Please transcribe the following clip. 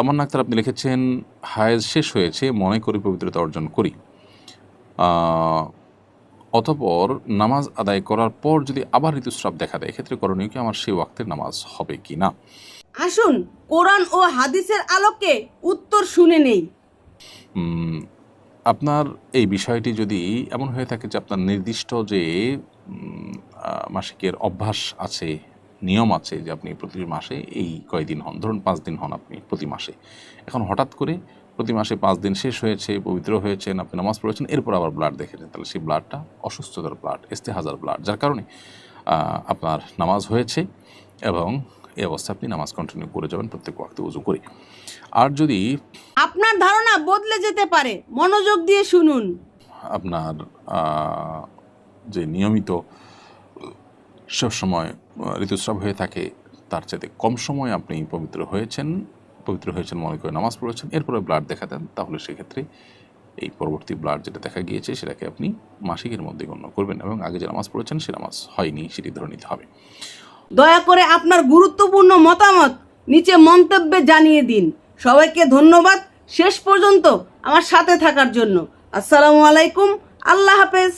তামান্না আক্তার আপনি লিখেছেন, হায়েজ শেষ হয়েছে, মনে করি পবিত্রতা অর্জন করি, অতঃপর নামাজ আদায় করার পর যদি আবার ঋতুস্রাব দেখা দেয়, এক্ষেত্রে করণীয় কি? আমার সেই ওয়াক্তের নামাজ হবে কি না? আসুন কোরআন ও হাদিসের আলোকে উত্তর শুনে নেই। আপনার এই বিষয়টি যদি এমন হয়ে থাকে যে আপনার নির্দিষ্ট যে মাসিকের অভ্যাস আছে, নিয়ম আছে, যে আপনি প্রতি মাসে এই কয়দিন হন, ধরুন 5 দিন হন আপনি প্রতি মাসে, এখন হঠাৎ করে প্রতি মাসে 5 দিন শেষ হয়েছে, পবিত্র হয়েছেন, আপনি নামাজ পড়েছেন, এরপর আবার ব্লাড দেখেছেন, তাহলে সেই ব্লাডটা অসুস্থতার ব্লাড, ইস্তেহাজার ব্লাড, যার কারণে আপনার নামাজ হয়েছে এবং এই অবস্থায় আপনি নামাজ কন্টিনিউ করে যাবেন প্রত্যেক ওয়াক্তে উযু করে। আর যদি আপনার ধারণা বদলে যেতে পারে, মনোযোগ দিয়ে শুনুন। আপনার যে নিয়মিত সবসময় ঋতুস্রাব হয়ে থাকে, তার চাইতে কম সময় আপনি পবিত্র হয়েছেন মনে করে নামাজ পড়েছেন, এরপরে ব্লাড দেখা দেন, তাহলে সেক্ষেত্রে এই পরবর্তী ব্লাড যেটা দেখা গিয়েছে সেটাকে আপনি মাসিকের মধ্যে গণ্য করবেন এবং আগে যে নামাজ পড়েছেন সে নামাজ হয়নি সেটি ধরে নিতে হবে। দয়া করে আপনার গুরুত্বপূর্ণ মতামত নিচে মন্তব্যে জানিয়ে দিন। সবাইকে ধন্যবাদ শেষ পর্যন্ত আমার সাথে থাকার জন্য। আসসালামু আলাইকুম, আল্লাহ হাফেজ।